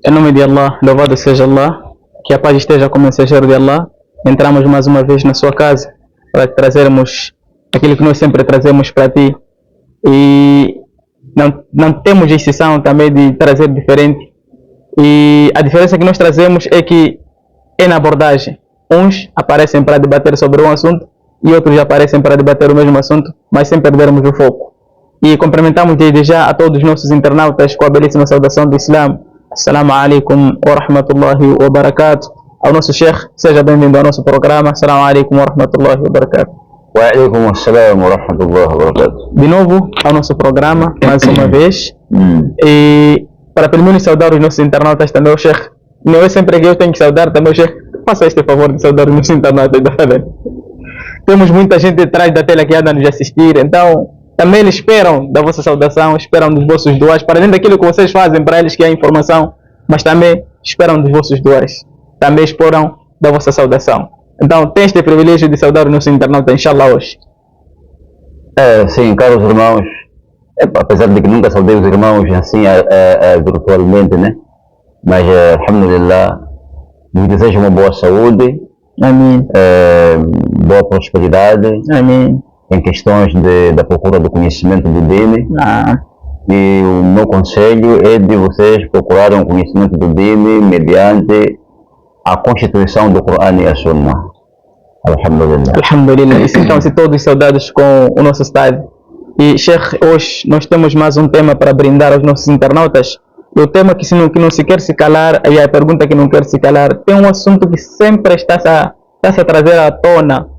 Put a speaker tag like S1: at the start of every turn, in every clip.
S1: Em nome de Allah, louvado seja Allah, que a paz esteja com o mensageiro de Allah. Entramos mais uma vez na sua casa para trazermos aquilo que nós sempre trazemos para ti. E não temos exceção também de trazer diferente. E a diferença que nós trazemos é que é na abordagem. Uns aparecem para debater sobre um assunto e outros aparecem para debater o mesmo assunto, mas sem perdermos o foco. E cumprimentamos desde já a todos os nossos internautas com a belíssima saudação do Islã. Assalamu alaikum wa rahmatullahi wa barakatuh. Ao nosso Sheikh, seja bem-vindo ao nosso programa. Assalamu alaikum wa rahmatullahi wa barakatuh.
S2: Wa alaikum assalam wa rahmatullahi wa barakatuh.
S1: De novo ao nosso programa, mais uma vez. E para pelo menos saudar os nossos internautas também, o Sheikh. Não é sempre que eu tenho que saudar também o Sheikh. Faça este favor de saudar os nossos internautas. Temos muita gente atrás da tela que anda a nos assistir, então também eles esperam da vossa saudação, esperam dos vossos duas, para além daquilo que vocês fazem para eles, que é a informação, mas também esperam dos vossos duas, também esperam da vossa saudação. Então, tem este privilégio de saudar o nosso internauta, inshallah, hoje.
S2: Sim, caros irmãos, apesar de que nunca saudei os irmãos assim virtualmente, né? Mas, alhamdulillah, vos desejo uma boa saúde,
S1: Amém.
S2: Boa prosperidade.
S1: Amém.
S2: Em questões da procura do conhecimento do Dini. E o meu conselho é de vocês procurarem o conhecimento do Dini mediante a constituição do Corão e a Sunnah. Alhamdulillah.
S1: Alhamdulillah. E sintam-se todos saudados com o nosso estado. E Sheikh, hoje nós temos mais um tema para brindar aos nossos internautas. E o tema que não se quer se calar, e a pergunta que não quer se calar, tem um assunto que sempre está-se a trazer à tona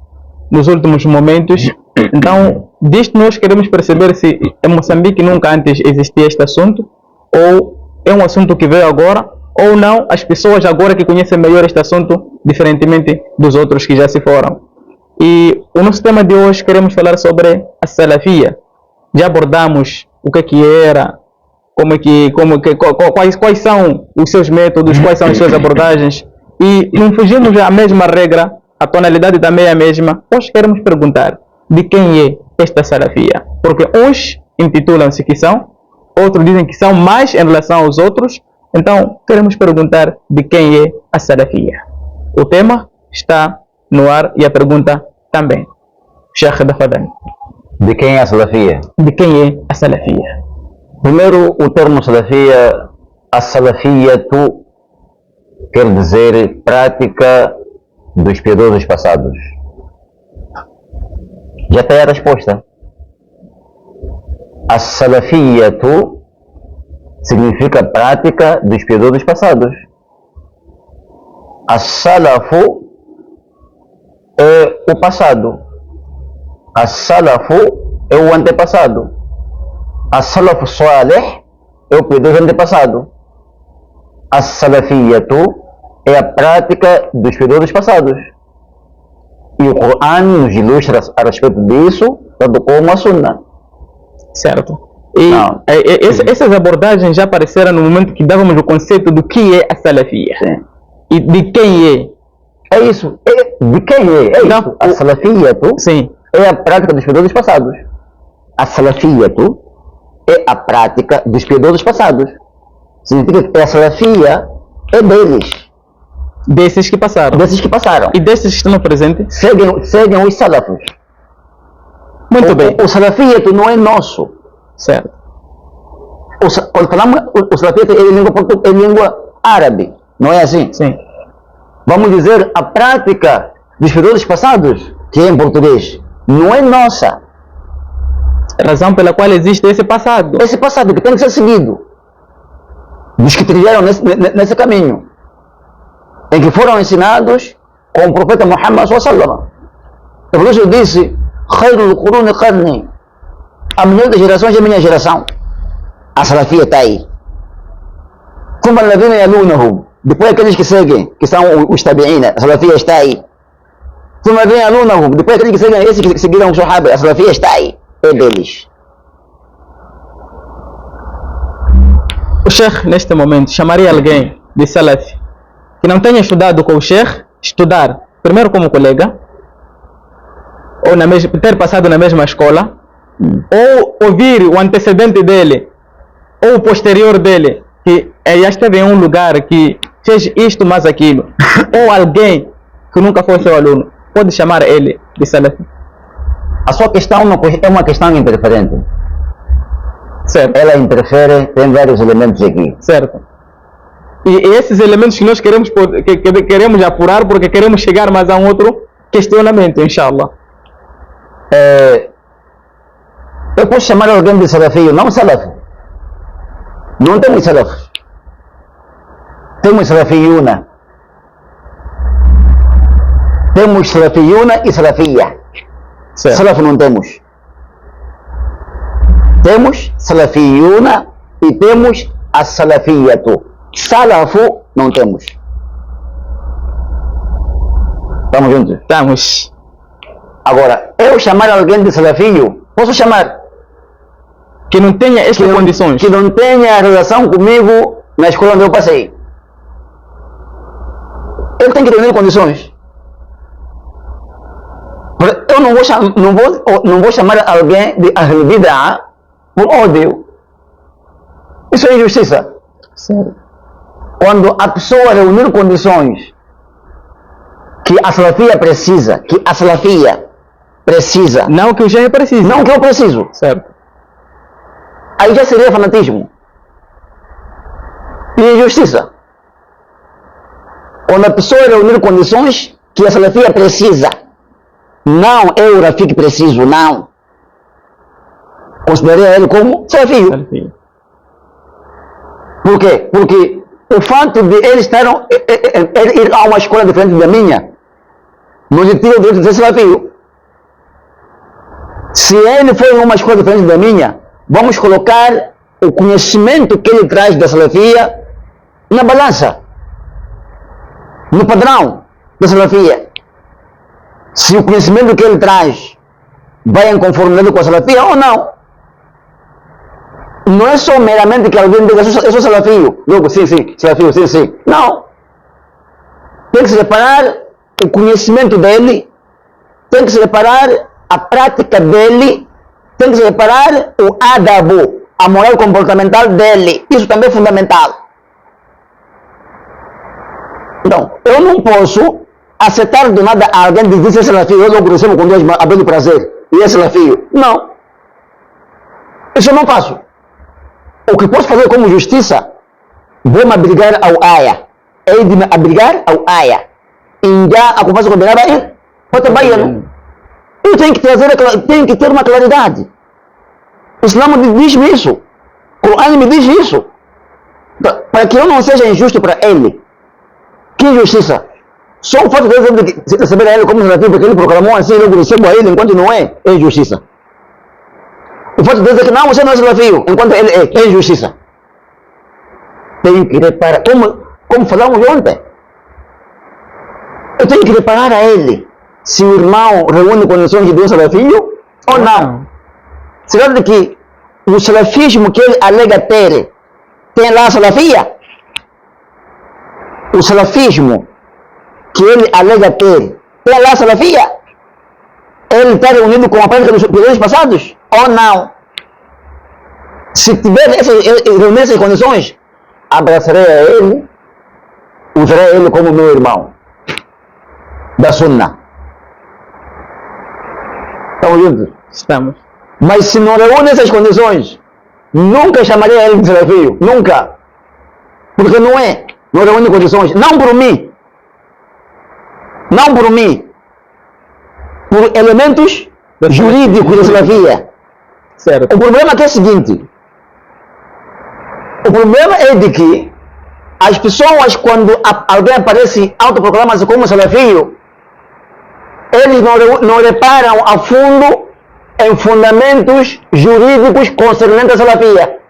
S1: nos últimos momentos. Então, disto nós queremos perceber se em Moçambique nunca antes existia este assunto, ou é um assunto que veio agora, ou não, as pessoas agora que conhecem melhor este assunto, diferentemente dos outros que já se foram. E o nosso tema de hoje queremos falar sobre a salafia. Já abordamos o que era, quais são os seus métodos, quais são as suas abordagens, e não fugimos à mesma regra, a tonalidade também é a mesma. Hoje queremos perguntar de quem é esta salafia, porque uns intitulam-se que são, outros dizem que são mais em relação aos outros. Então queremos perguntar de quem é a salafia. O tema está no ar e a pergunta também. Sheikh Dafadan.
S2: De quem é a salafia?
S1: De quem é a salafia?
S2: Primeiro, o termo salafia, a salafiyatu quer dizer prática dos piedosos passados. Já tem a resposta. A salafiyatu significa prática dos piedosos passados. A salafu é o passado. A salafu é o antepassado. A salafu salih é o piedoso antepassado. A salafiyatu é a prática dos piedosos passados. E o Corão nos ilustra a respeito disso, tanto como a Sunnah.
S1: Certo. E essas abordagens já apareceram no momento que dávamos o conceito do que é a salafia.
S2: Sim.
S1: E de quem é.
S2: É isso. De quem é?
S1: Não,
S2: isso. A salafiyatu é a prática dos piedosos passados. A salafiyatu é a prática dos piedosos passados. Significa que a salafia é deles.
S1: Desses que passaram.
S2: Desses que passaram.
S1: E desses que estão no presente.
S2: Seguem os salafos.
S1: Muito bem.
S2: O salafiyatu não é nosso.
S1: Certo.
S2: Quando falamos, o salafiyatu é língua árabe. Não é assim?
S1: Sim.
S2: Vamos dizer, a prática dos piedosos passados, que é em português, não é nossa.
S1: A razão pela qual existe esse passado.
S2: Esse passado que tem que ser seguido. Dos que trilharam nesse caminho. Em que foram ensinados com o profeta Muhammad sallallahu. O profeta disse: "Khairul quruni qarni", a melhor das gerações é a minha geração. A salafia está aí. Thumma alladhina yalunahum, depois aqueles que seguem, que são os tabi'ina, a salafia está aí. Thumma alladhina yalunahum, depois aqueles que seguem, esses que seguiram os sahaba, a salafia está aí. É deles.
S1: O Sheikh, neste momento, chamaria alguém de salafi que não tenha estudado com o Sheikh, estudar primeiro como colega, ou ter passado na mesma escola, ou ouvir o antecedente dele, ou o posterior dele, que já esteve em um lugar que fez isto mais aquilo, ou alguém que nunca foi seu aluno, pode chamar ele de salafi?
S2: A sua questão é uma questão interferente.
S1: Certo.
S2: Ela interfere, tem vários elementos aqui.
S1: Certo. E esses elementos que nós queremos apurar, porque queremos chegar mais a um outro questionamento, inshallah.
S2: Eu posso chamar alguém de salafi, não salafi. Não temos salaf. Temos salafiyuna. Temos salafiyuna e salafia. Salaf não temos. Temos salafiyuna e temos a salafiyatu. Salafu não temos. Estamos juntos?
S1: Estamos.
S2: Agora, eu chamar alguém de salafio, posso chamar.
S1: Que não tenha estas condições.
S2: Que não tenha relação comigo na escola onde eu passei. Ele tem que reunir condições. Eu não vou chamar alguém de Ahl Bid'ah por ódio. Isso é injustiça.
S1: Sério.
S2: Quando a pessoa reunir condições que a salafia precisa,
S1: Não que o Jair precise.
S2: não que eu preciso,
S1: Certo.
S2: aí já seria fanatismo e injustiça. Quando a pessoa reunir condições que a salafia precisa, não eu, Rafik, preciso, não. Considerei ele como salafio.
S1: Salafi.
S2: Por quê? Porque o fato de eles ir a uma escola diferente da minha, não lhe tira o direito de ser salafio. Se ele for em uma escola diferente da minha, vamos colocar o conhecimento que ele traz da salafia na balança, no padrão da salafia. Se o conhecimento que ele traz vai em conformidade com a salafia ou não. Não é só meramente que alguém diga, eu sou salafio. Logo, sim, salafio, sim. Não. Tem que se separar o conhecimento dele, tem que se separar a prática dele, tem que se separar o adabu, a moral comportamental dele. Isso também é fundamental. Então, eu não posso aceitar do nada alguém dizer que é salafio, eu logo recebo com Deus a bem do prazer, e é salafio. Não. Isso eu não faço. O que posso fazer como justiça, vou me abrigar ao aya. Hei de me abrigar ao aya. Inja a conversa combinada em outra baiano. Eu tenho que ter uma claridade. O Islã me diz isso. O Corão me diz isso. Para que eu não seja injusto para ele. Que injustiça? Só o fato de eu receber a ele como salafio, porque ele proclamou assim, eu recebo a ele enquanto não é injustiça. O fato de dizer que não, você não é salafio, enquanto ele é injustiça. Tenho que reparar, como falamos ontem, eu tenho que reparar a ele se o irmão reúne condições de um salafio ou não. Será de que o salafismo que ele alega ter tem lá a salafia? O salafismo que ele alega ter tem lá a salafia? Ele está reunido com a prática dos períodos passados? Ou não? Se tiver reunir essas condições, abraçarei a ele, usarei ele como meu irmão da Sunna. Estamos juntos?
S1: Estamos.
S2: Mas se não reúne essas condições, nunca chamarei ele de salafio. Nunca. Porque não é. Não reúne condições. Não por mim. Não por mim. Por elementos jurídicos da salafia.
S1: Certo.
S2: O problema aqui é o seguinte. O problema é de que as pessoas, quando alguém aparece autoproclama-se como salafio, eles não reparam a fundo em fundamentos jurídicos concernentes à salafia.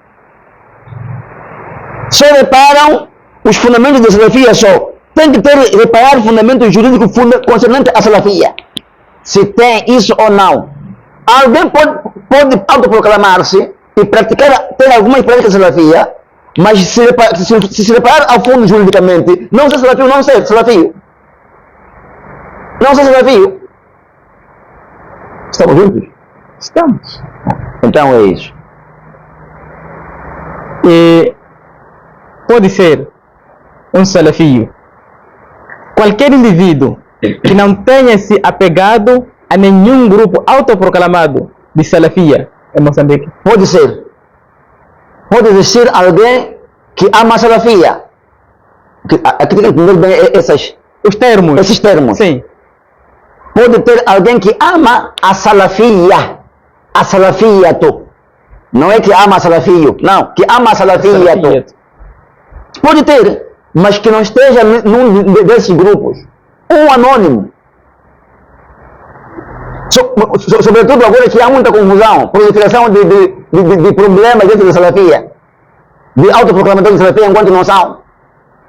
S2: Só reparam os fundamentos da salafia só. Tem que reparar fundamentos jurídicos concernentes à salafia. Se tem isso ou não. Alguém pode autoproclamar-se e ter algumas práticas de salafia, mas se reparar a fundo juridicamente, não ser salafio, não ser salafio. Não ser salafio. Estamos juntos?
S1: Estamos.
S2: Então é isso.
S1: E pode ser um salafio. Qualquer indivíduo que não tenha se apegado a nenhum grupo autoproclamado de salafia em Moçambique.
S2: Pode ser. Pode existir alguém que ama a salafia. Aqui tem que entender bem esses termos.
S1: Sim.
S2: Pode ter alguém que ama a salafia. A salafiyatu. Não é que ama a salafio. Não, que ama a salafiyatu. Pode ter, mas que não esteja num desses grupos. Um anônimo. Sobretudo agora que há muita confusão, proliferação de problemas dentro da salafia, de autoproclamadores de salafia enquanto não são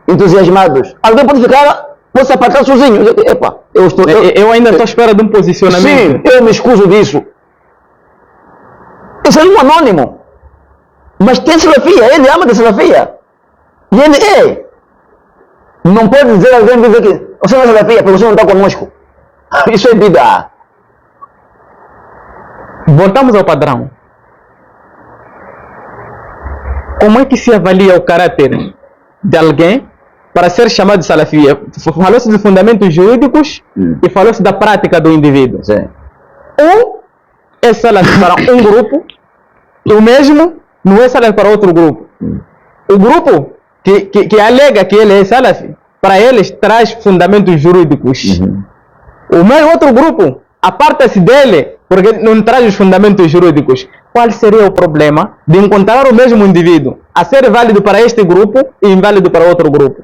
S2: entusiasmados. Alguém pode se apartar sozinho. Epa,
S1: eu ainda estou à espera de um posicionamento.
S2: Sim, eu me excuso disso. Isso é um anônimo. Mas tem salafia, ele ama da salafia. E ele é. Não pode dizer alguém dizer que você não é salafia porque você não está conosco. Isso é bid'a.
S1: Voltamos ao padrão. Como é que se avalia o caráter de alguém para ser chamado de salafia? Falou-se de fundamentos jurídicos e falou-se da prática do indivíduo.
S2: Sim.
S1: Um é salafi para um grupo e o mesmo não é salafi para outro grupo. O grupo que alega que ele é salafi, para eles traz fundamentos jurídicos. O meu outro grupo aparta-se dele porque não traz os fundamentos jurídicos. Qual seria o problema de encontrar o mesmo indivíduo a ser válido para este grupo e inválido para outro grupo?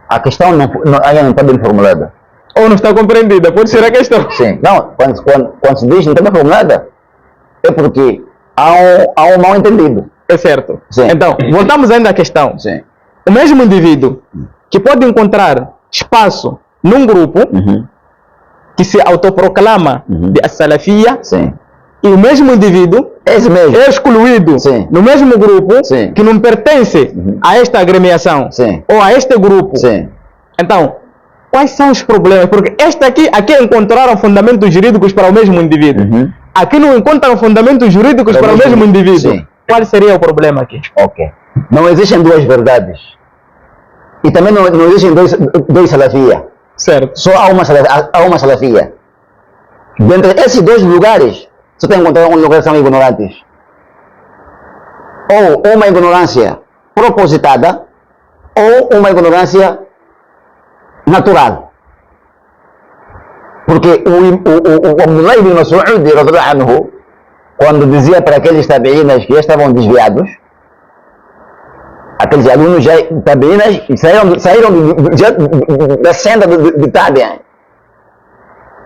S2: A questão ainda não está bem formulada.
S1: Ou não está compreendida? Pode ser a questão.
S2: Sim. Não, quando se diz não está bem formulada, é porque há um mal entendido.
S1: É certo.
S2: Sim.
S1: Então, voltamos ainda à questão.
S2: Sim.
S1: O mesmo indivíduo que pode encontrar espaço num grupo que se autoproclama de salafia,
S2: sim,
S1: e o mesmo indivíduo
S2: esse mesmo
S1: é excluído
S2: sim,
S1: no mesmo grupo
S2: sim,
S1: que não pertence a esta agremiação
S2: sim,
S1: ou a este grupo.
S2: Sim.
S1: Então, quais são os problemas? Porque aqui encontraram fundamentos jurídicos para o mesmo indivíduo. Aqui não encontram fundamentos jurídicos para o mesmo indivíduo. Sim. Qual seria o problema aqui?
S2: Ok. Não existem duas verdades. E também não existem dois salafia.
S1: Certo.
S2: Só há uma salafia. Dentre esses dois lugares, você tem que encontrar um lugar que são ignorantes. Ou uma ignorância propositada, ou uma ignorância natural. Porque o Abdullah ibn Mas'ud, radhiyallahu anhu, quando dizia para aqueles tabi'inas que estavam desviados, aqueles alunos já tabi'inas saíram da senda de tabi'in,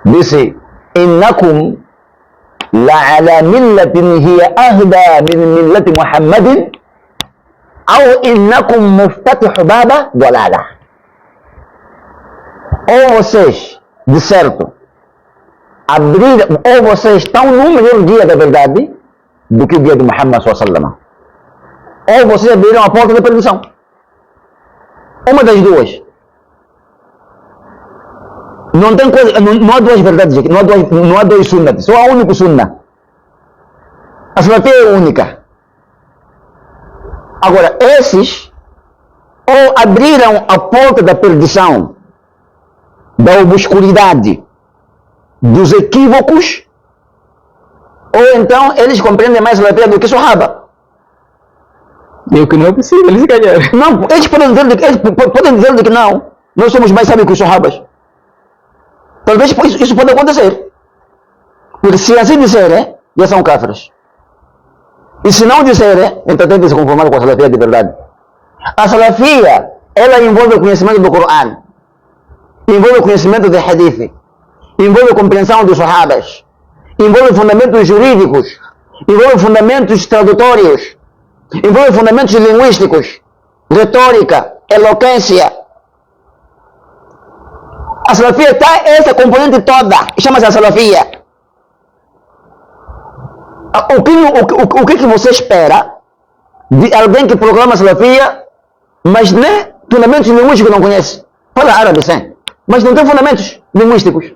S2: disse: innakum la'ala millatin hiya ahda min millati Muhammadin ou innakum muftatihu baba dalala. Ou vocês, de certo, ou vocês estão no melhor dia da verdade do que o dia de Muhammad sallallahu, ou vocês abriram a porta da perdição. Uma das duas. Não tem coisa, não há duas verdades aqui, não há dois sunnats, só há um único sunnah. A sunnah é única. Agora, esses ou abriram a porta da perdição, da obscuridade, dos equívocos, ou então eles compreendem mais a Salafia do que Sahaba.
S1: E o que não é possível, eles ganharam.
S2: Não, eles podem dizer que não, nós somos mais sábios que os Sahabas. Talvez isso pode acontecer. Porque se assim disserem, já são cáfiros. E se não disserem, então tem que se conformar com a Salafia de verdade. A Salafia, ela envolve o conhecimento do Coran, envolve o conhecimento de Hadith, envolve a compreensão dos Sahabas, envolve fundamentos jurídicos, envolve fundamentos tradutórios, envolve fundamentos linguísticos, retórica, eloquência. A Salafia está essa componente toda, chama-se a Salafia. O que você espera de alguém que proclama a Salafia, mas nem fundamentos linguísticos não conhece? Fala árabe, sim, mas não tem fundamentos linguísticos.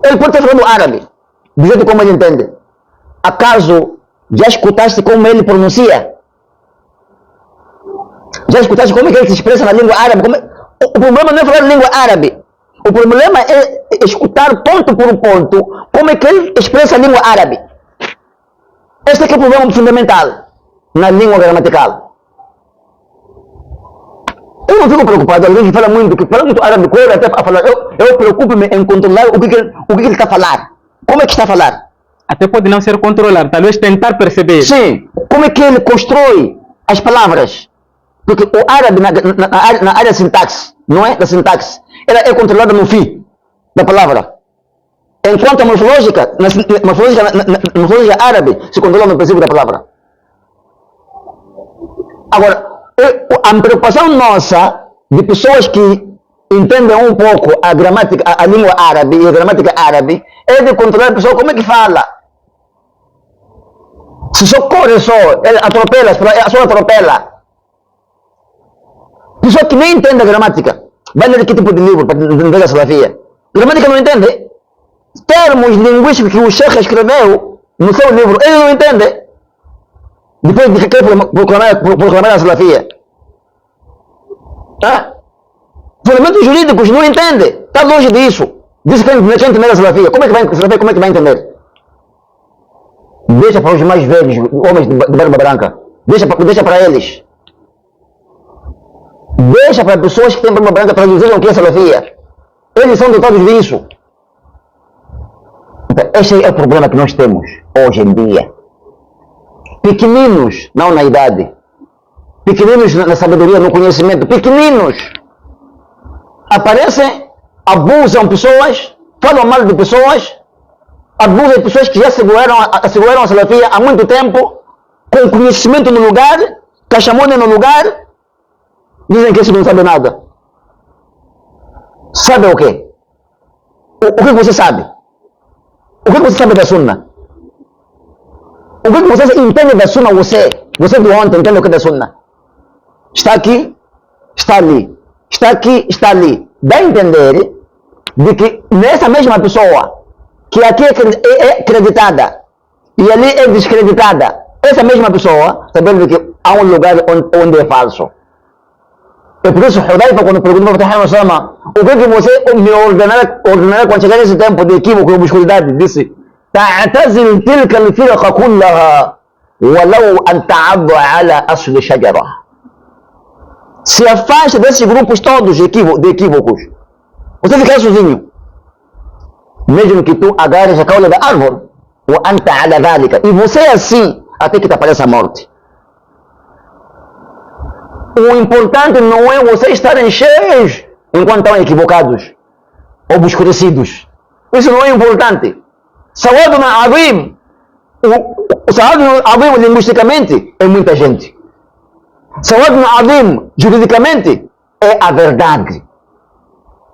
S2: Ele pode estar falando árabe, do jeito como ele entende. Acaso já escutaste como ele pronuncia? Já escutaste como é que ele se expressa na língua árabe? O problema não é falar língua árabe. O problema é escutar ponto por ponto como é que ele expressa a língua árabe. Este é que é o problema fundamental na língua gramatical. Eu não fico preocupado, alguém que fala muito árabe, corre até para falar. Eu preocupo-me em controlar o que ele está a falar. Como é que está a falar?
S1: Até pode não ser controlado, talvez tentar perceber.
S2: Sim, como é que ele constrói as palavras? Porque o árabe, na área sintaxe, não é? Da sintaxe, ela é controlada no fim da palavra. Enquanto a morfológica, na morfológica árabe, se controla no princípio da palavra. Agora, a preocupação nossa, de pessoas que entendem um pouco a gramática, a língua árabe e a gramática árabe, é de controlar a pessoa como é que fala. Se só corre ele atropela, só atropela. Pessoa que nem entende a gramática, vai ler que tipo de livro para entender a salafia? Gramática não entende. Termos linguísticos que o Sheikh escreveu no seu livro, ele não entende. Depois de que quer proclamar a salafia. Fundamentos jurídicos não entende. Está longe disso. Diz que quer entender a salafia. Como é que vai entender? Deixa para os mais velhos, homens de barba branca. Deixa para eles. Deixa para pessoas que têm barba branca traduzir o que é salafia. Eles são dotados disso. Então, esse é o problema que nós temos hoje em dia. Pequeninos, não na idade. Pequeninos na sabedoria, no conhecimento. Pequeninos. Aparecem, abusam pessoas, falam mal de pessoas, abusam de pessoas que já seguraram a salafia há muito tempo, com conhecimento no lugar, cachamone no lugar, dizem que isso não sabe nada. Sabe o quê? O que você sabe? O que você sabe da Sunna? O que você entende da Sunna? Você de ontem entende o que é da Sunna? Está aqui, está ali. Está aqui, está ali. Dá a entender de que nessa mesma pessoa, que aqui é acreditada e ali é descreditada, essa mesma pessoa, sabendo que há um lugar onde é falso. É por isso, Hudayfa, quando perguntou para o Sama, o que você me ordenará quando chegar esse tempo de equívoco e obscuridade? Disse: تعتزل تلك الفرق كلها ولو أن تعض على أصل شجرة. Se afasta desses grupos todos de equívocos. Você ficará sozinho. Mesmo que tu agarres a cauda da árvore. E você é assim até que te apareça a morte. O importante não é você estarem cheios enquanto estão equivocados, obscurecidos. Isso não é importante. Sawaduna Azim. O Sawaduna Azim linguisticamente é muita gente. Sawaduna Azim juridicamente é a verdade.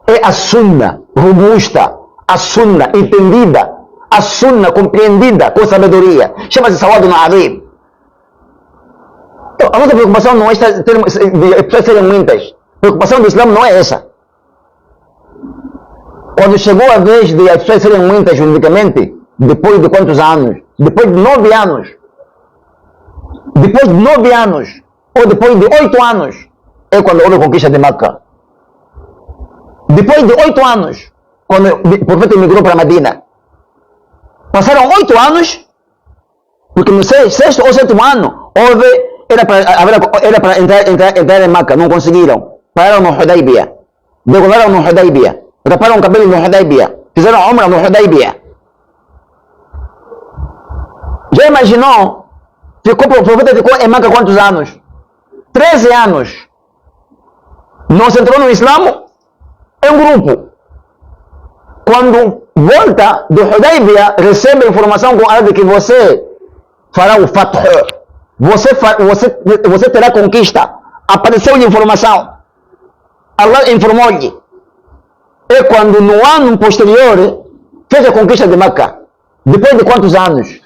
S2: É a sunna robusta, a sunna entendida, a sunna compreendida com sabedoria. Chama-se Sawaduna Azim. Então, a nossa preocupação não é pessoas serem muitas. A preocupação do Islã não é essa. Quando chegou a vez de as pessoas serem muitas juridicamente, depois de quantos anos? Depois de 9 anos. Depois de 9 anos, ou depois de 8 anos, é quando houve a conquista de Meca. Depois de 8 anos, quando o profeta migrou para Medina. Passaram 8 anos, porque no 6º ou 7º ano, era para entrar em Meca, não conseguiram. Pararam no Hudaybiyah. Degolaram no Hudaybiyah. Raparam o cabelo no Hudaybiyah. Fizeram a Umrah no Hudaybiyah. Já imaginou? O profeta ficou em Meca quantos anos? 13 anos. Não se entrou no Islã em grupo. Quando volta do Hudaybiyah, recebe a informação com ela de que você fará o Fath. Você terá conquista. Apareceu-lhe informação. Allah informou-lhe. É quando no ano posterior fez a conquista de Meca. Depois de quantos anos?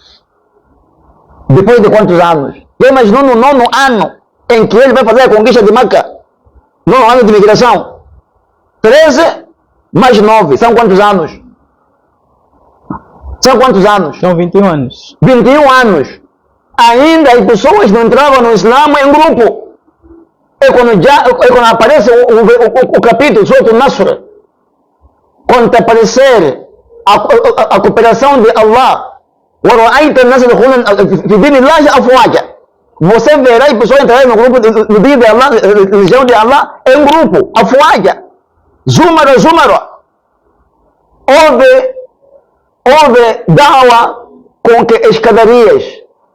S2: Depois de quantos anos? Já imaginou no 9º ano em que ele vai fazer a conquista de Meca? 9º ano de migração. 13 mais 9. São quantos anos? São quantos anos?
S1: São 21 anos.
S2: 21 anos. Ainda as pessoas não entravam no Islã em grupo. quando aparece o capítulo sobre o Nasr, quando aparecer a cooperação de Allah, você verá as pessoas entrarem no grupo do dia de Allah, religião de Allah, em grupo, afuaja, zumara. Houve dawa com escadarias,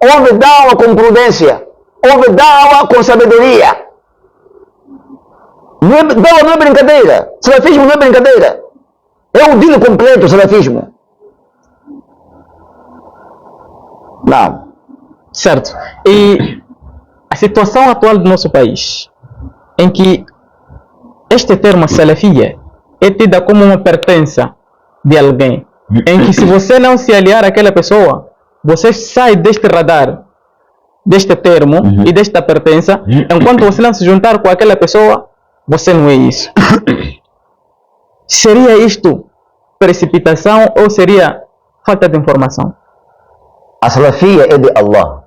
S2: houve dawa com prudência, houve dawa com sabedoria. Dawa não é brincadeira, salafismo não é brincadeira, é o dino completo, salafismo. Não.
S1: Certo. E a situação atual do nosso país, em que este termo salafia é tida como uma pertença de alguém, em que se você não se aliar àquela pessoa, você sai deste radar, deste termo e desta pertença, enquanto você não se juntar com aquela pessoa, você não é isso. Seria isto precipitação ou seria falta de informação?
S2: A salafia é de Allah.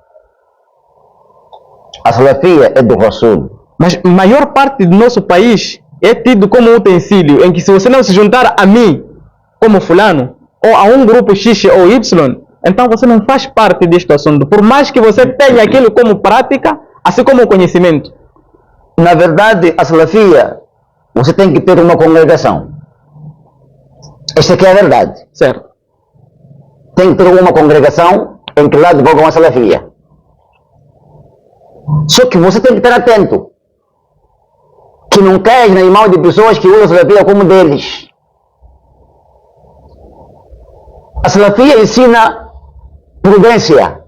S2: A salafia é do Rasul.
S1: Mas a maior parte do nosso país é tido como um utensílio em que se você não se juntar a mim, como fulano, ou a um grupo X ou Y, então você não faz parte deste assunto, por mais que você tenha aquilo como prática, assim como conhecimento.
S2: Na verdade, a salafia, você tem que ter uma congregação. Esta aqui é a verdade.
S1: Certo.
S2: Tem que ter uma congregação em que lá advogam a salafia. Só que você tem que estar atento, que não caias nas mãos de pessoas que usam a salafia como deles. A salafia ensina prudência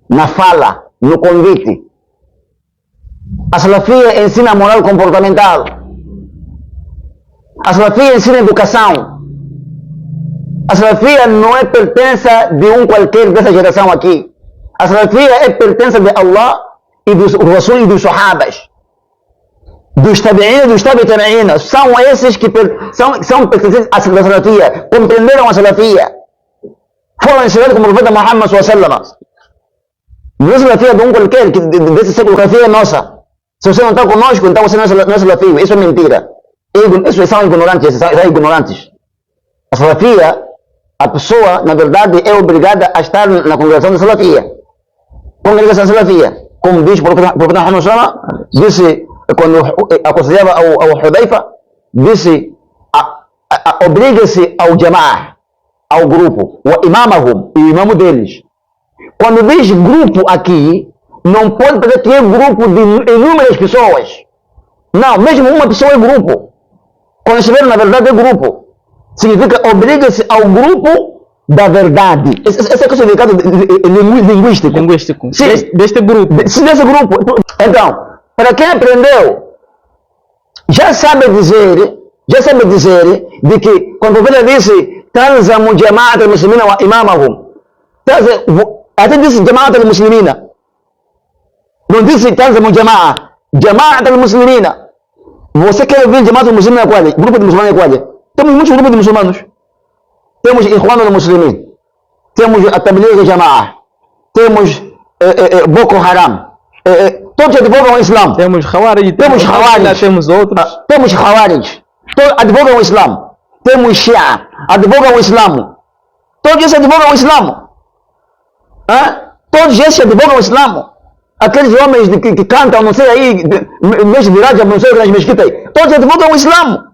S2: na fala, no convite. A salafia ensina moral comportamental. A salafia ensina educação. A salafia não é pertença de um qualquer dessa geração aqui. A salafia é pertença de Allah e dos Rasul e dos Sahabas. Dos tabi'in e dos tabi'in. São esses que são pertencentes à salafia. Compreenderam a salafia. Foram ensinados como o profeta Muhammad sallallahu. Não é salafia de um qualquer, desse século, a salafia é nossa. Se você não está conosco, então você não é salafia. Isso é mentira. Isso são ignorantes. A salafia, a pessoa, na verdade, é obrigada a estar na congregação da salafia. Congregação da salafia. Como diz o profeta Muhammad sallallahu, disse, quando aconselhava ao Hudayfa, disse, obriga-se ao jama'ah, ao grupo, o imamahum, o imamo deles. Quando diz grupo aqui, não pode dizer que é grupo de inúmeras pessoas. Não, mesmo uma pessoa é grupo. Quando estiver na verdade é grupo. Significa obriga-se ao grupo da verdade. Esse é o significado linguístico. Sim,
S1: deste grupo.
S2: Desse grupo. Então, para quem aprendeu, já sabe dizer de que quando o profeta disse Talzamu jama'at al-muslimina wa imamahum, até disse jama'at al-muslimina, não disse Talzamu jama'at al-muslimina. Você quer ouvir jama'at al-muslimina qual? Grupo de muçulmanos qual? Temos muitos grupos de muçulmanos. Temos Ikhwan al-Muslimin, temos a Tabligh Jama'ah, temos Boko Haram, todos advogam o Islã.
S1: Temos Khawarij, temos outros.
S2: Temos Khawarij, todos advogam o Islã. Temos Shia, advogam o Islã. Todos esses advogam o Islã. Todos esses advogam o Islã. Aqueles homens que cantam, não sei aí, mês de Rajab, não sei, nas mesquitas, todos advogam o Islã.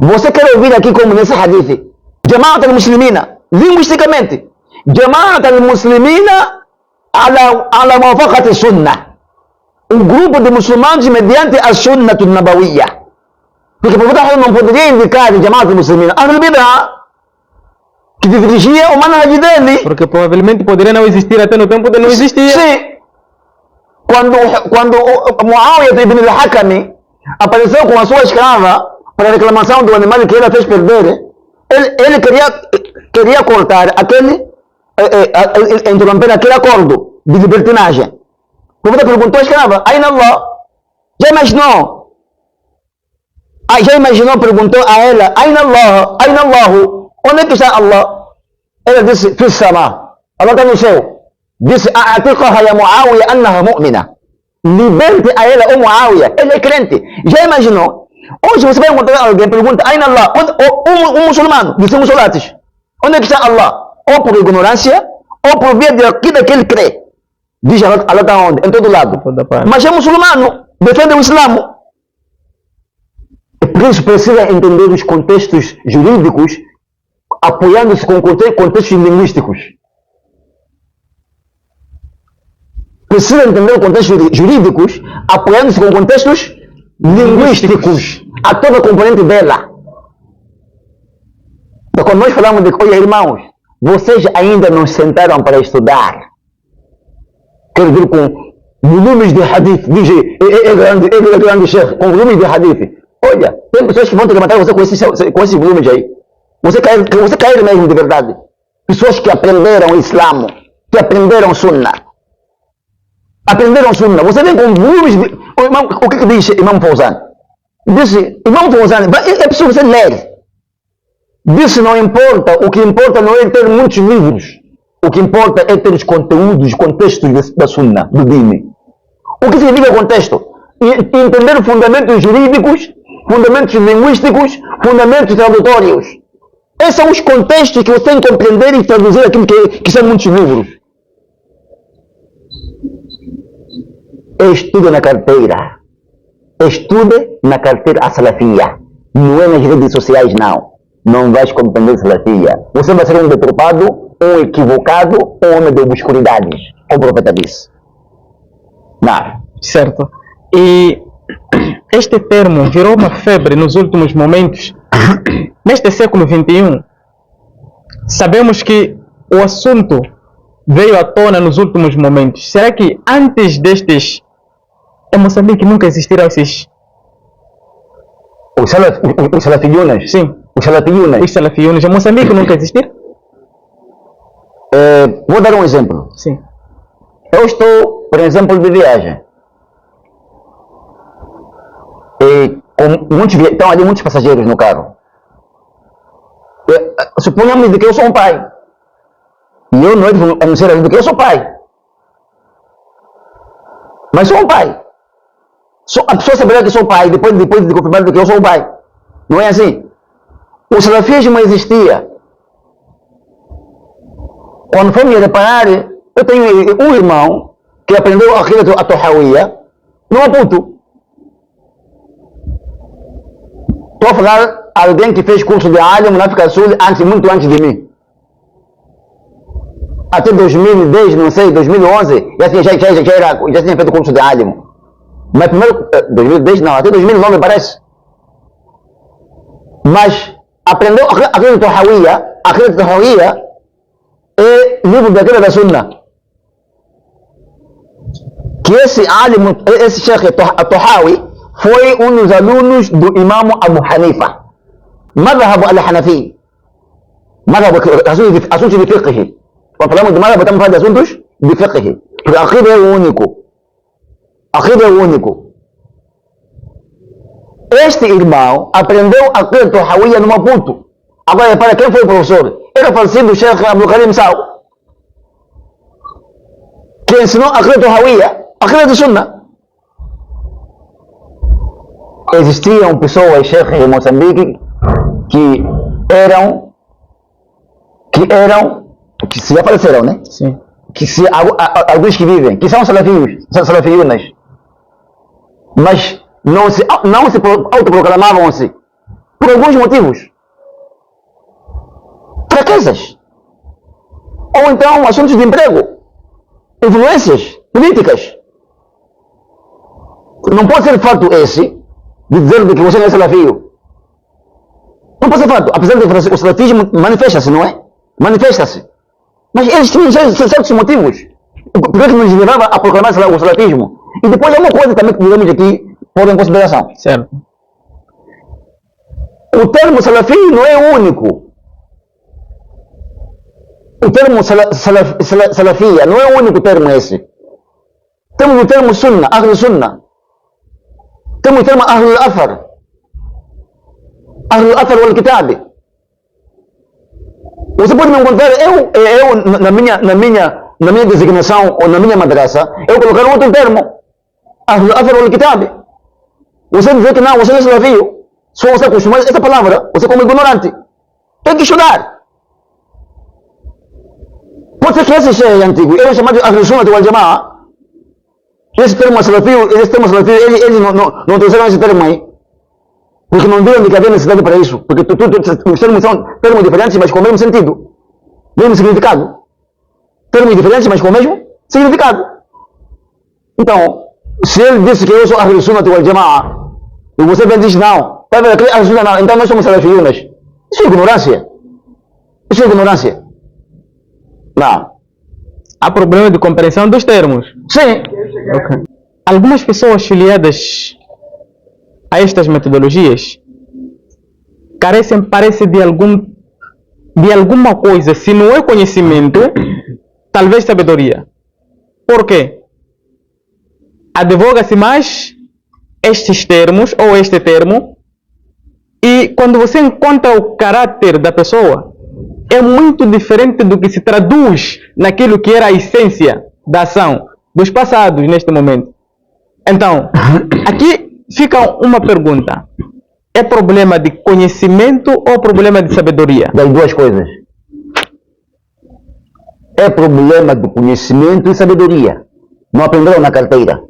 S2: Você quer ouvir aqui como nesse hadith? Jama'at al-Muslimina, linguisticamente. Jama'at al-Muslimina ala mawafaqat sunnah. Um grupo de muçulmanos mediante a sunnah nabawiyya. Porque o profeta não poderia indicar Jama'at al-Muslimina. Ahlul Bid'ah, que dirigia o manhaj dele.
S1: Porque provavelmente poderia não existir até no tempo de não existir.
S2: Sim. Quando Muawiyah ibn al-Hakami apareceu com a sua escrava para a reclamação do animal que ela fez perder, ele queria cortar interromper aquele acordo de libertinagem. O profeta perguntou à escrava, Aina Allah? Já imaginou, perguntou a ela, Aina Allah? Aina Allahu? Onde é que está Allah? Ela disse, Fis sama. Allah está no céu. Disse, A'atiqaha ya Muawiyah annaha mu'mina. liberte a ela, o Muawiyah, ele é crente. Já imaginou? Hoje você vai encontrar alguém, pergunta, Aina Allah, um muçulmano, de 5 solates, onde é que está Allah? Ou por ignorância, ou por via daquilo que ele crê. Diz Allah está onde? Em todo lado. Mas é muçulmano, defende o Islã. Por isso precisa entender os contextos jurídicos, apoiando-se com contextos linguísticos. Precisa entender os contextos jurídicos, apoiando-se com contextos linguísticos, a toda a componente dela. Então, quando nós falamos de, olha irmãos, vocês ainda não sentaram para estudar. Quero dizer com volumes de hadith, diz, é grande chefe, com volumes de hadith. Olha, tem pessoas que vão te matar você com esses volumes aí. Você cair mesmo de verdade. Pessoas que aprenderam Islã, que aprenderam Sunnah. Aprenderam Sunnah. Você vem com volumes de... O que diz Imam Fawzan? Disse, Imam Fawzan, é preciso você ler. Disse, não importa, o que importa não é ter muitos livros. O que importa é ter os conteúdos, os contextos da Sunnah, do Dini. O que significa contexto? Entender fundamentos jurídicos, fundamentos linguísticos, fundamentos tradutórios. Esses são os contextos que você tem que compreender e traduzir aquilo que são muitos livros. Estude na carteira. Estude na carteira a salafia. Não é nas redes sociais, não. Não vais compreender salafia. Você vai ser um deturpado, um equivocado, um homem de obscuridades. Como o profeta disse. Não.
S1: Certo. E este termo virou uma febre nos últimos momentos. Neste século XXI, sabemos que o assunto veio à tona nos últimos momentos. Será que antes destes, em Moçambique nunca existiram esses...
S2: Os salafiyunas?
S1: Sim.
S2: Os salafiyunas?
S1: Os salafiyunas. Em Moçambique nunca existiram?
S2: Vou dar um exemplo.
S1: Sim.
S2: Eu estou, por exemplo, de viagem. Estão ali muitos passageiros no carro. Suponhamos que eu sou um pai. E eu não devo anunciar a vida que eu sou pai. Mas sou um pai. A pessoa saberá que sou pai depois de confirmar que eu sou um pai. Não é assim? O salafismo existia. Quando fomos reparar, eu tenho um irmão que aprendeu a Tahawiyya no Maputo. Estou a falar alguém que fez curso de Alim na África do Sul muito antes de mim. Até 2010, não sei, 2011, já tinha feito curso de Alim. Mas primeiro, 2010 não, até 2009 parece. Mas aprendeu aquilo de Tahawiyya. Aquilo de Tahawiyya é livro daquele da Sunnah. Que esse Alim, esse Sheikh Tahawi, foi um dos alunos do Imam Abu Hanifa. Madhhab al-Hanafi. Assuntos de fiqh. Quando falamos de madhhab, estamos falando de assuntos de fiqh. Porque aquilo é o único. Aquilo é o único. Este irmão aprendeu aquilo de Tahawiyya no Maputo. Agora, para quem foi o professor? Era o falecido Sheikh Abdul Karim Sao, que ensinou aquilo de Tahawiyya, aquilo de Sunnah. Existiam pessoas, Sheikh em Moçambique, que se já faleceram, né?
S1: Sim.
S2: Alguns que vivem, que são salafiyunas, mas não se autoproclamavam-se por alguns motivos. Fraquezas. Ou então assuntos de emprego, influências políticas. Não pode ser fato esse de dizer que você não é salafio. Não pode ser fato. Apesar de que o salafismo manifesta-se, não é? Manifesta-se. Mas eles tinham certos motivos. Por que nos levava a proclamar o salafismo? E depois é uma coisa também que devemos aqui pôr em consideração.
S1: Certo.
S2: O termo salafio não é o único. O termo salafia não é o único termo esse. Temos o termo Sunnah, Ahl Sunnah. Temos o termo Ahl Athar. Ahl Athar wal Kitab. Você pode me encontrar, eu na minha designação ou na minha madraça, eu colocar outro termo. Ahlul Kitab. Você dizer que não, você não é salafio. Só você acostuma essa palavra, você como ignorante. Tem que estudar. Pode ser que esse é antigo. Ele é chamado de Ahlul Sunnah wal Jama'a. Esse termo salafio, eles não trouxeram esse termo aí. Porque não viram que havia necessidade para isso. Porque os termos são termos diferentes, mas com o mesmo sentido. Mesmo significado. Termos diferentes, mas com o mesmo significado. Então, se ele disse que eu sou Ahlul Sunnah wal Jama'a, e você vem e diz não, não, então nós somos salafiyunas. Isso é ignorância. Isso é ignorância. Não.
S1: Há problema de compreensão dos termos.
S2: Sim.
S1: Okay. Algumas pessoas filiadas a estas metodologias parece de alguma coisa, se não é conhecimento, talvez sabedoria. Por quê? Advoga-se mais estes termos ou este termo, e quando você encontra o caráter da pessoa, é muito diferente do que se traduz naquilo que era a essência da ação dos passados neste momento. Então, aqui fica uma pergunta: é problema de conhecimento ou problema de sabedoria?
S2: Das duas coisas. É problema de conhecimento e sabedoria. Não aprenderam na carteira.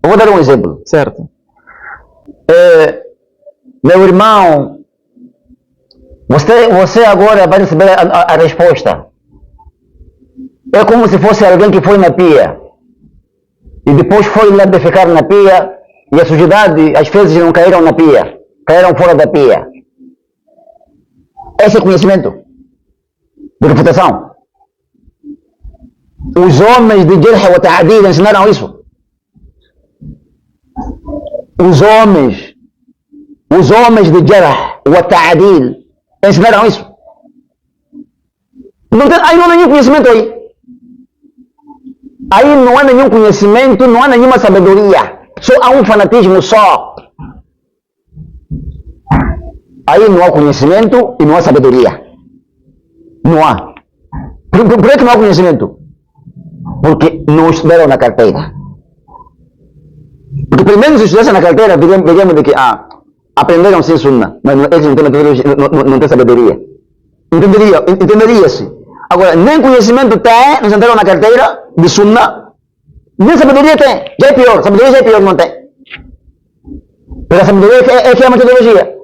S2: Eu vou dar um exemplo.
S1: Certo.
S2: Meu irmão, você agora vai receber a resposta. É como se fosse alguém que foi na pia e depois foi lá defecar na pia e a sujidade, as fezes não caíram na pia, caíram fora da pia. Esse é conhecimento de reputação. Os homens de Jarh wa Ta'dil ensinaram isso. Os homens de Jarh wa Ta'dil ensinaram isso. Aí não há nenhum conhecimento aí. Aí não há nenhum conhecimento, não há nenhuma sabedoria. Só há um fanatismo só. Aí não há conhecimento e não há sabedoria. Não há. Por que não há conhecimento? Porque não estudaram na carteira. Porque pelo menos se estudassem na carteira, digamos de que aprenderam sem sunna, mas eles não têm sabedoria. Entenderia-se. Agora, nem conhecimento tem, não entraram na carteira de sunna, nem sabedoria tem. Já é pior, sabedoria já é pior, não tem. Porque a sabedoria é que é a metodologia.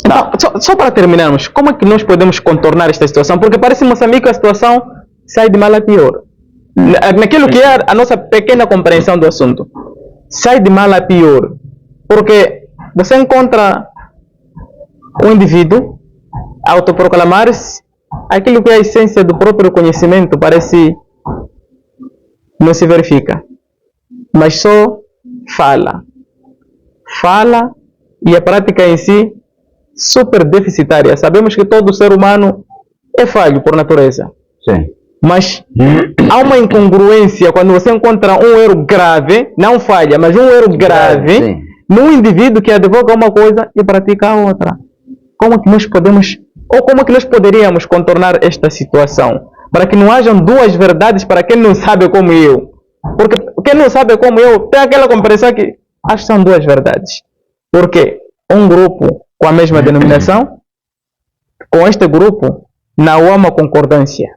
S1: Então, só para terminarmos, como é que nós podemos contornar esta situação? Porque parece em Moçambique a situação sai de mal a pior. Naquilo que é a nossa pequena compreensão do assunto, sai de mal a pior. Porque você encontra um indivíduo autoproclamar-se aquilo que é a essência do próprio conhecimento, parece não se verifica, mas só fala e a prática em si super deficitária. Sabemos que todo ser humano é falho por natureza.
S2: Sim.
S1: Mas há uma incongruência quando você encontra um erro grave, não falha, mas um erro grave, num indivíduo que advoga uma coisa e pratica a outra. Como que nós podemos, ou como que nós poderíamos contornar esta situação? Para que não hajam duas verdades para quem não sabe como eu. Porque quem não sabe como eu tem aquela compreensão que acho que são duas verdades. Porque um grupo com a mesma denominação, com este grupo não há uma concordância.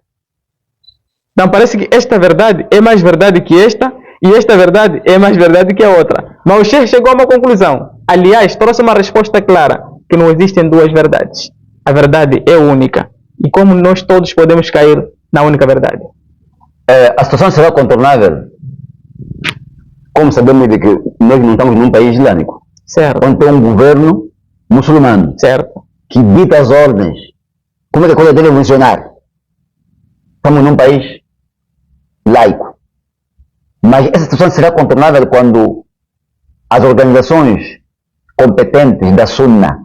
S1: Então parece que esta verdade é mais verdade que esta, e esta verdade é mais verdade que a outra. Mas o Sheikh chegou a uma conclusão. Aliás, trouxe uma resposta clara, que não existem duas verdades. A verdade é única. E como nós todos podemos cair na única verdade?
S2: A situação será contornável. Como sabemos de que nós não estamos num país islâmico.
S1: Certo.
S2: Onde tem um governo muçulmano.
S1: Certo.
S2: Que dita as ordens. Como é que a coisa deve funcionar? Estamos num país laico. Mas essa situação será contornável quando as organizações competentes da Sunna,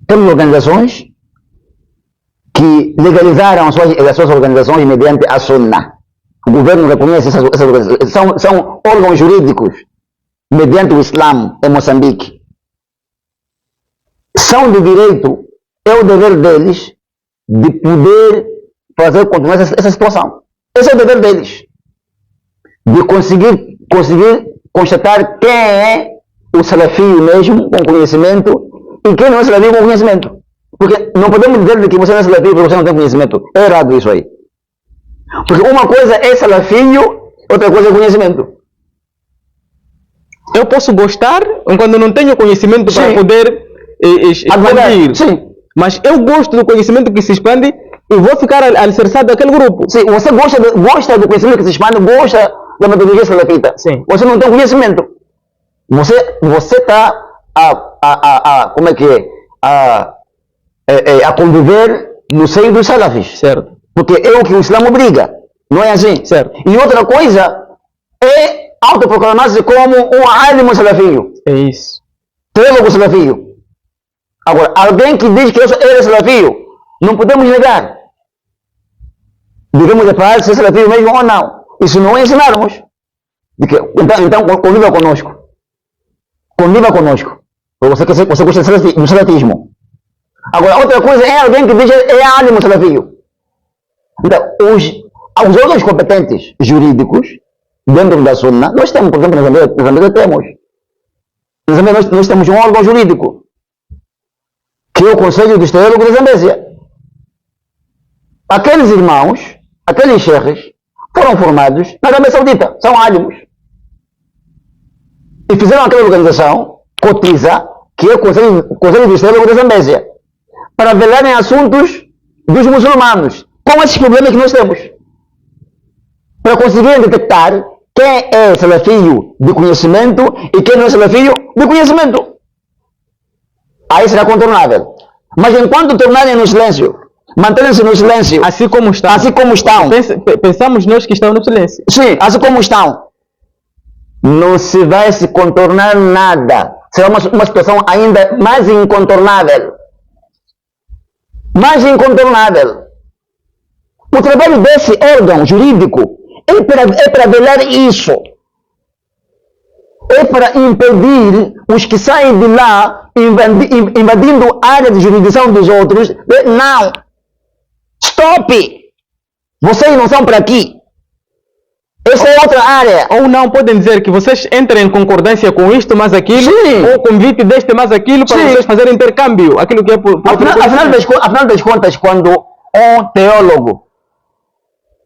S2: temos organizações que legalizaram as suas organizações mediante a Sunna. O governo reconhece essas organizações. São órgãos jurídicos mediante o Islã em Moçambique. São de direito, é o dever deles de poder fazer continuar essa situação. Esse é o dever deles. de conseguir constatar quem é o salafio mesmo, com conhecimento, e quem não é salafio com conhecimento. Porque não podemos dizer que você não é salafio porque você não tem conhecimento. É errado isso aí. Porque uma coisa é salafio, outra coisa é conhecimento.
S1: Eu posso gostar quando não tenho conhecimento para poder expandir.
S2: Sim.
S1: Mas eu gosto do conhecimento que se expande e vou ficar alicerçado daquele grupo.
S2: Sim, você gosta do conhecimento que se expande, gosta da metodologia salafita.
S1: Sim.
S2: Você não tem conhecimento. Você está como é que é? A conviver no seio dos salafis.
S1: Certo.
S2: Porque é o que o Islã obriga. Não é assim?
S1: Certo.
S2: E outra coisa é autoproclamar-se como um alimo salafio.
S1: É isso.
S2: Teólogo salafio. Agora, alguém que diz que ele é salafio, não podemos negar. Devemos declarar se é salafio mesmo ou não. E se não ensinarmos, então conviva conosco. Conviva conosco. Você gosta do salafismo. Agora, outra coisa é alguém que diz que é alimo salafio. Então, os órgãos competentes jurídicos, dentro da Sunna, nós temos, por exemplo, na Zambésia temos. Na Zambésia nós temos um órgão jurídico, que é o Conselho dos Teólogos da Zambésia. Aqueles irmãos, aqueles cheques, foram formados na Arábia Saudita, são álimos. E fizeram aquela organização, cotiza, que é o Conselho dos Teólogos da Zambésia, para velarem assuntos dos muçulmanos, com esses problemas que nós temos. Para conseguirem detectar quem é salafio de conhecimento e quem não é salafio de conhecimento. Aí será contornável. Mas enquanto tornarem no silêncio, manterem-se no silêncio,
S1: assim como estão. Pensamos nós que estão no silêncio.
S2: Sim, assim como estão. Não se vai se contornar nada. Será uma situação ainda mais incontornável. Mais incontornável. O trabalho desse órgão jurídico é para velar isso. É para impedir os que saem de lá invadindo a área de jurisdição dos outros. Não! Stop! Vocês não são para aqui. Essa é outra área.
S1: Ou não podem dizer que vocês entrem em concordância com isto, mais aquilo,
S2: Sim.
S1: ou convite deste, mais aquilo, para vocês fazerem intercâmbio. Aquilo que é
S2: afinal das contas, quando um teólogo,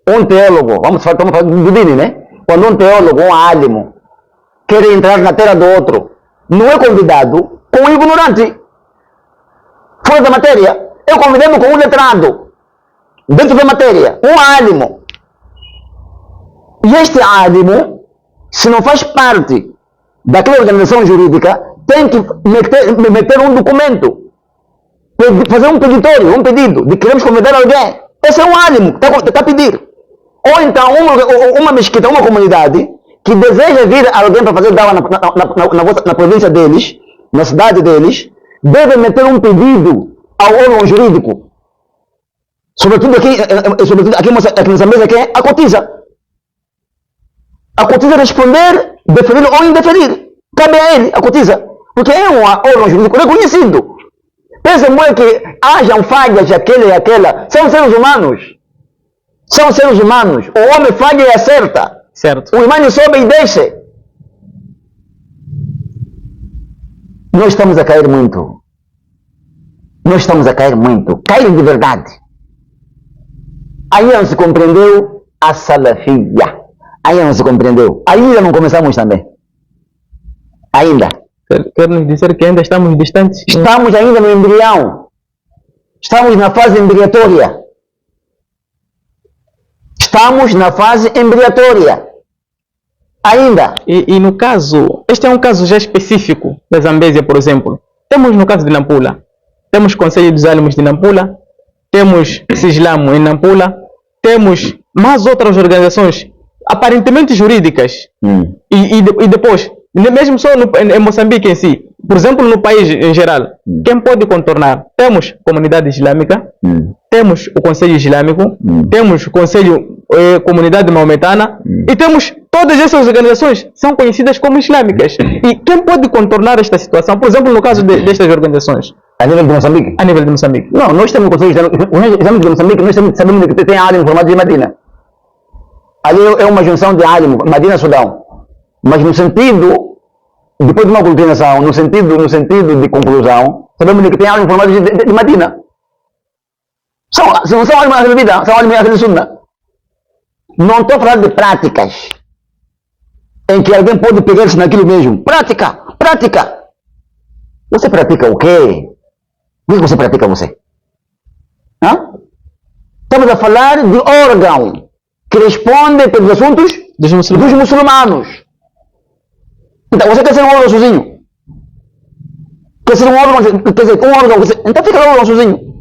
S2: estamos falando do Dini, né? Quando um teólogo, um álimo, quer entrar na terra do outro, não é convidado com um ignorante, fora da matéria. É convidado com um letrado, dentro da matéria, um álimo. E este álimo, se não faz parte daquela organização jurídica, tem que meter um documento, fazer um pedido de queremos convidar alguém. Esse é um álimo, está a pedir. Ou então uma mesquita, uma comunidade que deseja vir alguém para fazer dawa na província deles, na cidade deles, deve meter um pedido ao órgão jurídico. Sobretudo aqui nessa mesa, que é a cotiza. A cotiza responder, deferir ou indeferir. Cabe a ele, a cotiza. Porque é um órgão jurídico reconhecido. Pensam que hajam falhas aquele e aquela. São seres humanos. São seres humanos. O homem falha e acerta.
S1: Certo.
S2: O imã sobe e desce. Nós estamos a cair muito. Nós estamos a cair muito. Caem de verdade. Ainda não se compreendeu a salafia. Ainda não se compreendeu. Ainda não começamos também. Ainda.
S1: Quer nos dizer que ainda estamos distantes?
S2: Estamos ainda no embrião. Estamos na fase embriatória. Estamos na fase embriatória. Ainda.
S1: E no caso, este é um caso já específico da Zambésia, por exemplo. Temos no caso de Nampula. Temos Conselho dos Álamos de Nampula. Temos Sislamo em Nampula. Temos mais outras organizações aparentemente jurídicas. E depois, mesmo só em Moçambique em si, por exemplo, no país em geral, quem pode contornar? Temos comunidade islâmica, temos o Conselho Islâmico, temos o Conselho Comunidade Maometana e temos todas essas organizações são conhecidas como islâmicas. E quem pode contornar esta situação? Por exemplo, no caso destas organizações.
S2: A nível de Moçambique?
S1: A nível de Moçambique.
S2: Não, nós temos o Conselho Islâmico de Moçambique, nós sabemos que tem área informada de Madina. ali é uma junção de Alim, Madina, Sudão. Mas no sentido, depois de uma continuação, no sentido de conclusão, sabemos que tem Alim formados de Madina. Não são Alim da vida, são Alim da Sunna. Não estou falando de práticas em que alguém pode pegar-se naquilo mesmo. Prática. Você pratica o quê? O que você pratica você? Hã? Estamos a falar de órgão que responde pelos assuntos dos muçulmanos. Então, você quer ser um órgão sozinho? Quer ser um órgão, então fica um órgão sozinho.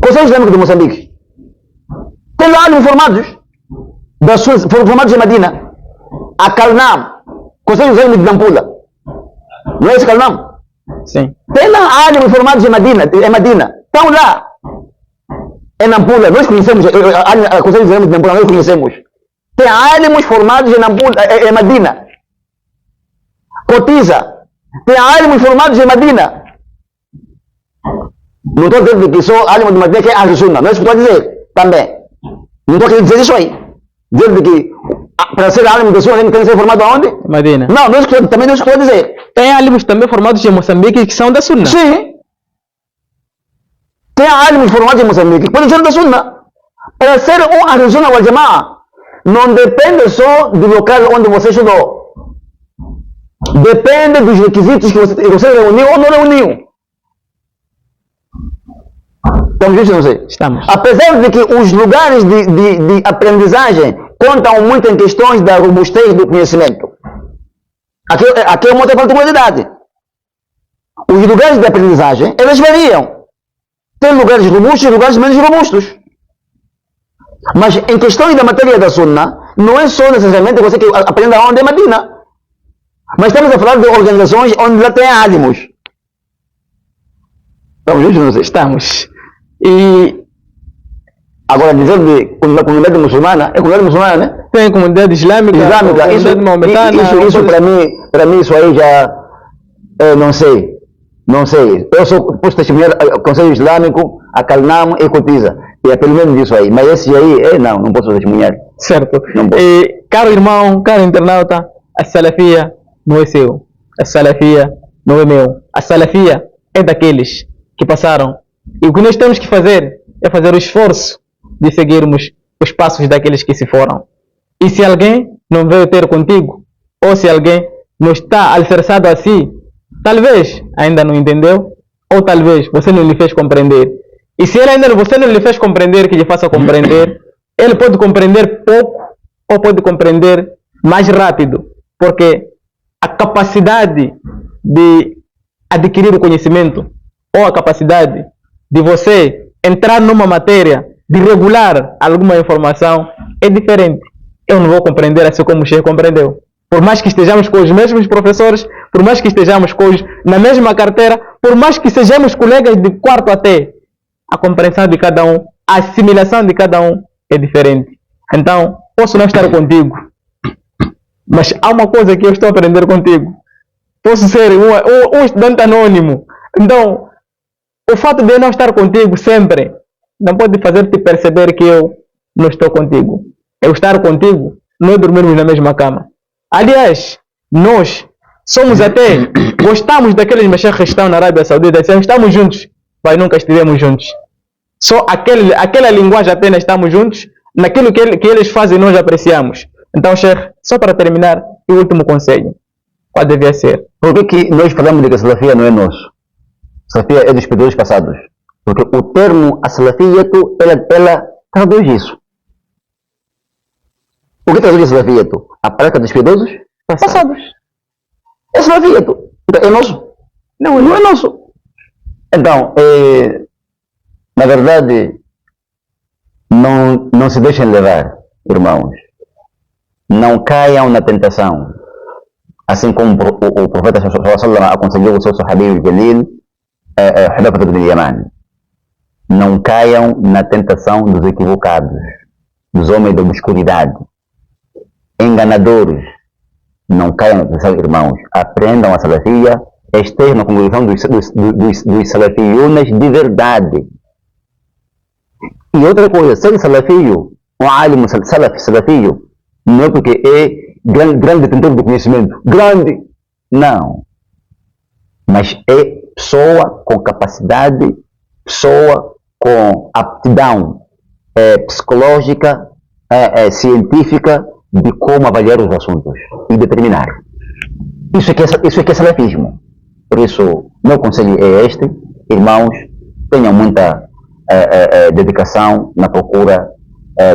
S2: Conselho Islâmico de Moçambique. Tem lá informados, foram formados em Madina. A Calnam, Conselho Islâmico de Nampula. Não é esse Calnam?
S1: Sim.
S2: Tem lá ánimos formados em Madina. Estão lá. Em Nampula, nós conhecemos, a Conselho Islâmico de Nampula, nós conhecemos. Tem ánimos formados em Nampula, em Madina. Cotiza. Tem ánimos formados em Madina. Não estou dizendo que sou ánimo de Madina que é Ahl-Sunnah, não é isso que estou a dizer também. Não estou querendo dizer isso aí. Dizendo que para ser ánimo de Sunnah tem que ser formado aonde?
S1: Madina.
S2: Não, também não é isso que estou a dizer.
S1: Tem álibos também formados em Moçambique que são da Sunna.
S2: Sim. Tem ánimos formados em Moçambique que podem ser da Sunnah. Para ser um Ahl-Sunnah wal Jama'a, não depende só do local onde você estudou. Depende dos requisitos que você reuniu ou não reuniu. Estamos justos, não sei?
S1: Estamos.
S2: Apesar de que os lugares de aprendizagem contam muito em questões da robustez do conhecimento. Aqui é uma outra particularidade. Os lugares de aprendizagem, eles variam. Tem lugares robustos e lugares menos robustos. Mas em questões da matéria da Sunnah, não é só necessariamente você que aprenda onde é Madina. Mas estamos a falar de organizações onde lá tem ánimos. Estamos juntos, não sei?
S1: Estamos. E
S2: agora, dizer de comunidade muçulmana, é comunidade muçulmana, né?
S1: tem comunidade islâmica, comunidade maometana.
S2: Isso para mim, isso aí já, não sei. Eu só posso testemunhar o Conselho Islâmico, a Calnam e Cotiza. E é pelo menos isso aí. Mas esse aí, não posso testemunhar.
S1: Certo.
S2: Não posso.
S1: E, caro irmão, caro internauta, a salafia não é seu. A salafia não é meu. A salafia é daqueles que passaram. E o que nós temos que fazer é fazer o esforço de seguirmos os passos daqueles que se foram. E se alguém não veio ter contigo, ou se alguém não está alicerçado assim, talvez ainda não entendeu, ou talvez você não lhe fez compreender. E se ele ainda você não lhe fez compreender, que lhe faça compreender, ele pode compreender pouco ou pode compreender mais rápido, porque a capacidade de adquirir o conhecimento ou a capacidade de você entrar numa matéria, de regular alguma informação, é diferente. Eu não vou compreender assim como o Sheikh compreendeu. Por mais que estejamos com os mesmos professores, por mais que estejamos na mesma carteira, por mais que sejamos colegas de quarto até, a compreensão de cada um, a assimilação de cada um é diferente. Então, posso não estar contigo, mas há uma coisa que eu estou a aprender contigo. Posso ser um estudante anônimo. Então, o fato de eu não estar contigo sempre não pode fazer-te perceber que eu não estou contigo. Eu estar contigo não é dormirmos na mesma cama. Aliás, nós somos até, gostamos daqueles mexer que estão na Arábia Saudita, se estamos juntos, mas nunca estivemos juntos. Só aquela linguagem apenas estamos juntos, naquilo que eles fazem nós apreciamos. Então, Sheikh, só para terminar, o último conselho, qual devia ser?
S2: Por que nós falamos de que a salafia não é nosso? A salafia é dos períodos passados. Porque o termo a salafiyatu, ela traduz isso. O que traduz a salafiyatu? A prática dos piedosos passados. É salafiyatu. Então, é nosso? Não é nosso. Então, na verdade, não se deixem levar, irmãos. Não caiam na tentação. Assim como o profeta sallallahu aconselhou o seu sahabi Jalil, Hudayfa ibn Yaman. Não caiam na tentação dos equivocados, dos homens da obscuridade, enganadores. Não caiam na tentação, irmãos. Aprendam a salafia, estejam na congregação dos salafiyunas de verdade. E outra coisa, ser salafio um alim salafio, não é porque é grande detentor de conhecimento. Grande. Não. Mas é pessoa com capacidade, pessoa com aptidão psicológica, científica, de como avaliar os assuntos e determinar. Isso é que é salafismo. Por isso, meu conselho é este: irmãos, tenham muita dedicação na procura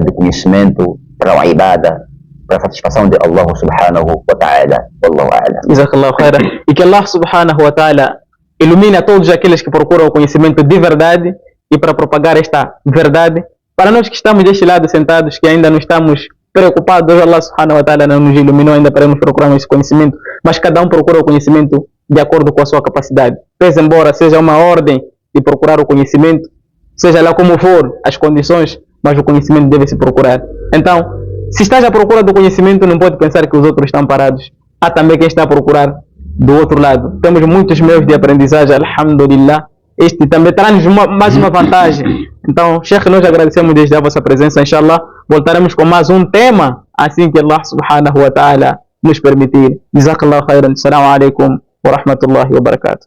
S2: de conhecimento para a ibada, para a satisfação de Allah subhanahu wa ta'ala. Wallahu a'lam.
S1: Jazakallahu khaira. E que Allah subhanahu wa ta'ala ilumine a todos aqueles que procuram o conhecimento de verdade e para propagar esta verdade. Para nós que estamos deste lado sentados, que ainda não estamos preocupados, Allah subhanahu wa ta'ala não nos iluminou ainda para nos procurarmos esse conhecimento, mas cada um procura o conhecimento de acordo com a sua capacidade. Pese embora seja uma ordem de procurar o conhecimento, seja lá como for as condições, mas o conhecimento deve se procurar. Então, se estás à procura do conhecimento, não pode pensar que os outros estão parados. Há também quem está a procurar do outro lado. Temos muitos meios de aprendizagem, alhamdulillah. Este também traz mais uma vantagem. Então, Sheikh, nós agradecemos desde a vossa presença, inshallah. Voltaremos com mais um tema, assim que Allah subhanahu wa ta'ala nos permitir. Jazakallahu khairan. Assalamu alaikum wa rahmatullahi wa barakatuh.